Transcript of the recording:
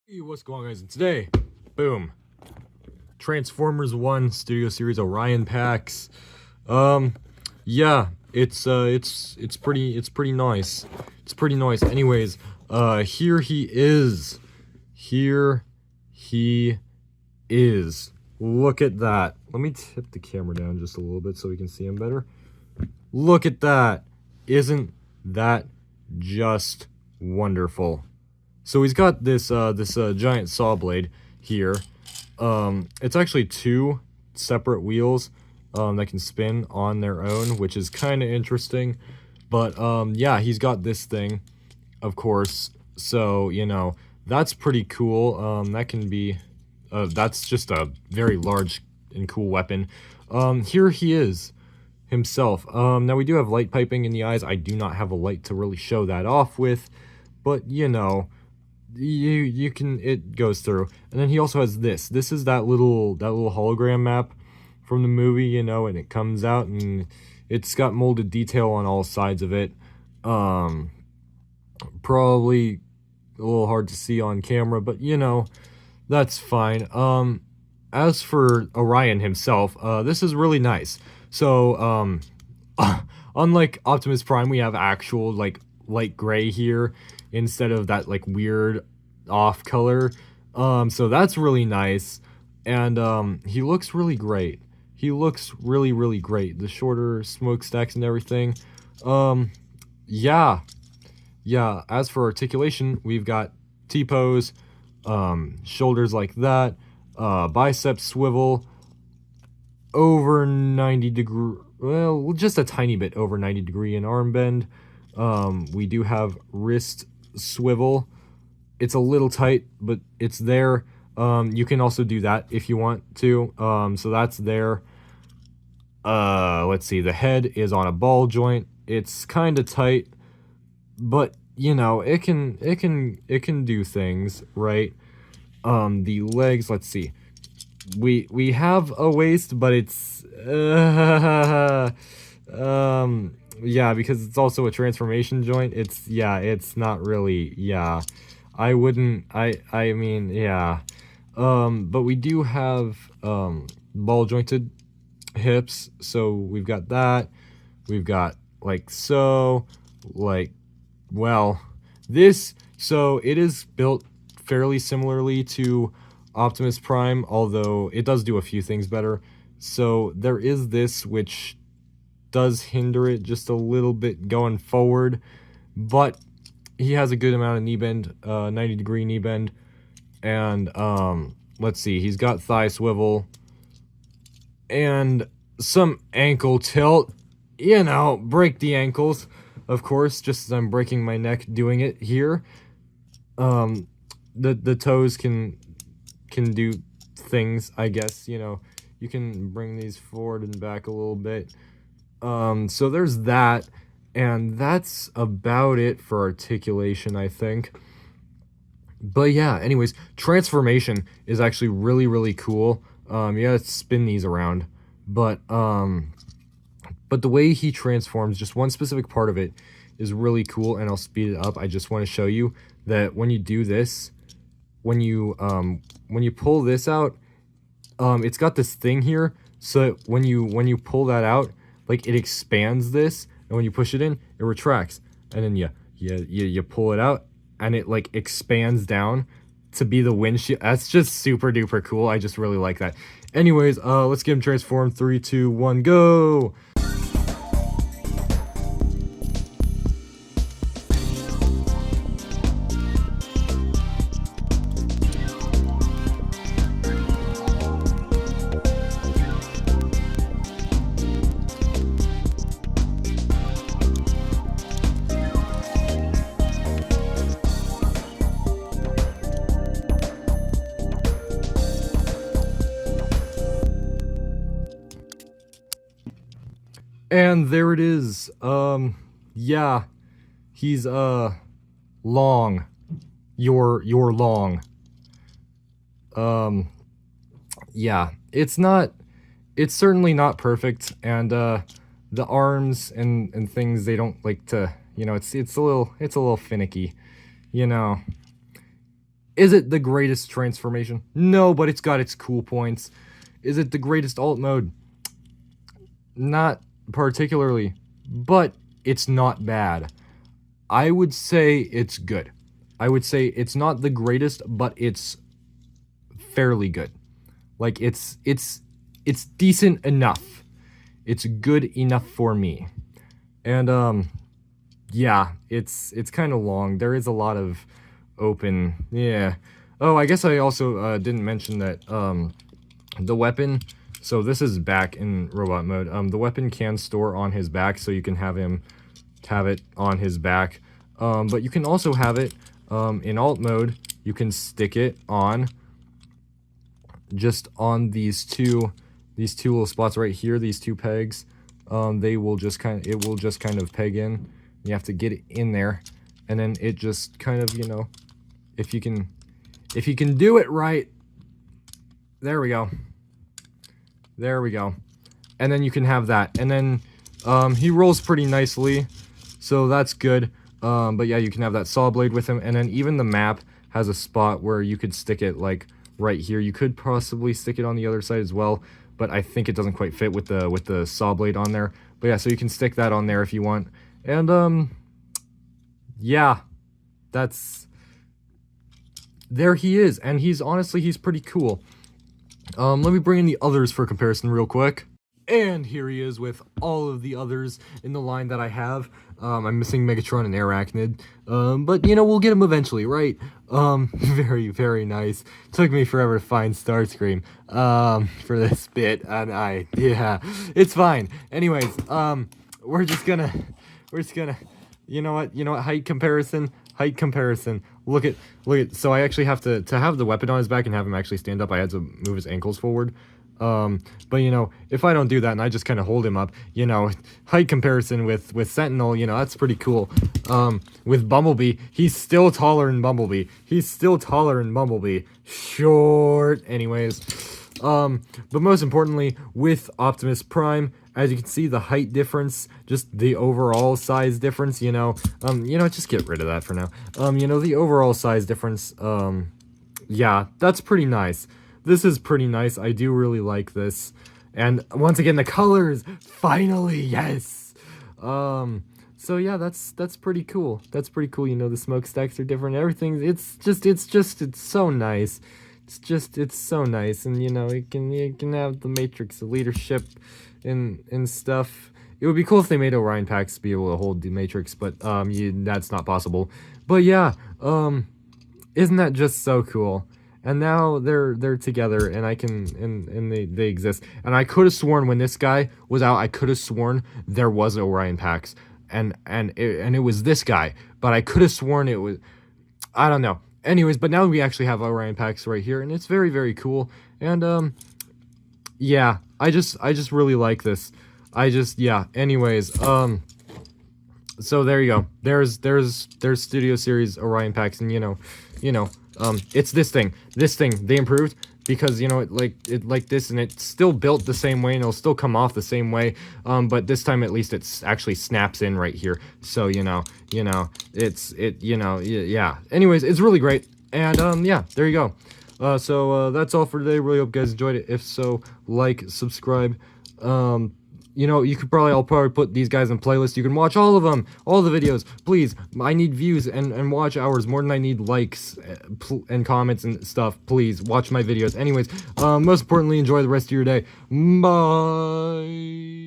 Hey, what's going on, guys? And today, boom, Transformers 1 Studio Series Orion PAX. Yeah, it's pretty nice. It's pretty nice. Anyways, here he is. Here he is. Look at that. Let me tip the camera down just a little bit so we can see him better. Look at that. Isn't that just wonderful? So he's got this giant saw blade here. It's actually two separate wheels that can spin on their own, which is kind of interesting. But yeah, he's got this thing, of course. So you know that's pretty cool. That can be that's just a very large and cool weapon. Here he is himself. Now we do have light piping in the eyes. I do not have a light to really show that off with, but you know. You can, it goes through. And then he also has this is that little hologram map from the movie, you know, and it comes out and it's got molded detail on all sides of it. Probably a little hard to see on camera, but you know, that's fine. As for Orion himself, this is really nice. So unlike Optimus Prime, we have actual like light gray here instead of that like weird off color. So that's really nice. And he looks really great. He looks really great. The shorter smokestacks and everything. Yeah. As for articulation, we've got T-pose, shoulders like that, bicep swivel, over 90 degree, well, just a tiny bit over 90 degree in arm bend. We do have wrist swivel. It's a little tight, but it's there. You can also do that if you want to. So that's there. Let's see. The head is on a ball joint. It's kind of tight, but you know, it can do things, right? The legs, let's see. We have a waist, but it's yeah, because it's also a transformation joint. It's not really, yeah. I mean, yeah. But we do have ball jointed hips, so we've got that. We've got like so, like, well, this, so it is built fairly similarly to Optimus Prime, although it does do a few things better. So there is this, which does hinder it just a little bit going forward, but he has a good amount of knee bend, 90 degree knee bend. And let's see, he's got thigh swivel and some ankle tilt, you know, break the ankles, of course, just as I'm breaking my neck doing it here. The toes can do things, I guess, you know. You can bring these forward and back a little bit. So there's that, and that's about it for articulation, I think. But yeah, anyways, transformation is actually really cool. You gotta spin these around, but the way he transforms, just one specific part of it is really cool, and I'll speed it up. I just want to show you that when you do this, when you pull this out, it's got this thing here, so when you pull that out, like, it expands this, and when you push it in, it retracts, and then you pull it out, and it like expands down to be the windshield. That's just super duper cool. I just really like that. Anyways, let's get him transformed. 3, 2, 1, go. And there it is. Yeah, he's long. You're long. Yeah, it's certainly not perfect, and the arms and things, they don't like to, you know, it's a little finicky, you know. Is it the greatest transformation? No, but it's got its cool points. Is it the greatest alt mode? Not particularly, but it's not bad. I would say it's good. I would say it's not the greatest, but it's fairly good. Like it's decent enough. It's good enough for me. And yeah, it's kind of long. There is a lot of open, yeah. Oh, I guess I also didn't mention that the weapon, so this is back in robot mode. The weapon can store on his back, so you can have it on his back. But you can also have it in alt mode. You can stick it on just on these two little spots right here, these two pegs. It will just kind of peg in. You have to get it in there, and then it just kind of, you know, if you can do it right, there we go. There we go. And then you can have that. And then he rolls pretty nicely, so that's good. But yeah, you can have that saw blade with him, and then even the map has a spot where you could stick it like right here. You could possibly stick it on the other side as well, but I think it doesn't quite fit with the saw blade on there. But yeah, so you can stick that on there if you want. And yeah, there he is, and he's pretty cool. Let me bring in the others for comparison real quick. And here he is with all of the others in the line that I have. I'm missing Megatron and Arachnid, but you know, we'll get him eventually, right? Very, very nice. Took me forever to find Starscream, for this bit, and yeah, it's fine. Anyways, we're just gonna, you know what, height comparison. Look at, so I actually have to have the weapon on his back and have him actually stand up, I had to move his ankles forward. But you know, if I don't do that and I just kind of hold him up, you know, height comparison with Sentinel, you know, that's pretty cool. With Bumblebee, he's still taller than Bumblebee. Short, anyways. But most importantly, with Optimus Prime, as you can see, the height difference, just the overall size difference, you know, just get rid of that for now. You know, the overall size difference, yeah, that's pretty nice. This is pretty nice. I do really like this. And once again, the colors, finally, yes. So yeah, that's pretty cool. You know, the smokestacks are different. Everything, it's so nice. It's so nice. And you know, you can have the Matrix leadership and stuff. It would be cool if they made Orion Pax to be able to hold the Matrix, but that's not possible. But yeah, isn't that just so cool? And now they're together, and I can and they exist. And I could have sworn when this guy was out, I could have sworn there was Orion Pax, and it was this guy. But I could have sworn it was, I don't know. Anyways, but now we actually have Orion Pax right here, and it's very, very cool. And yeah, I just really like this. Yeah. Anyways, so there you go. There's Studio Series Orion Pax, and you know. It's this thing they improved, because you know, it like this, and it's still built the same way, and it'll still come off the same way, but this time at least it's actually snaps in right here, so yeah, anyways, it's really great. And yeah, there you go. So that's all for today. Really hope you guys enjoyed it. If so, like, subscribe. You know, I'll probably put these guys in playlists. You can watch all of them, all the videos. Please, I need views and watch hours more than I need likes and comments and stuff. Please, watch my videos. Anyways, most importantly, enjoy the rest of your day. Bye.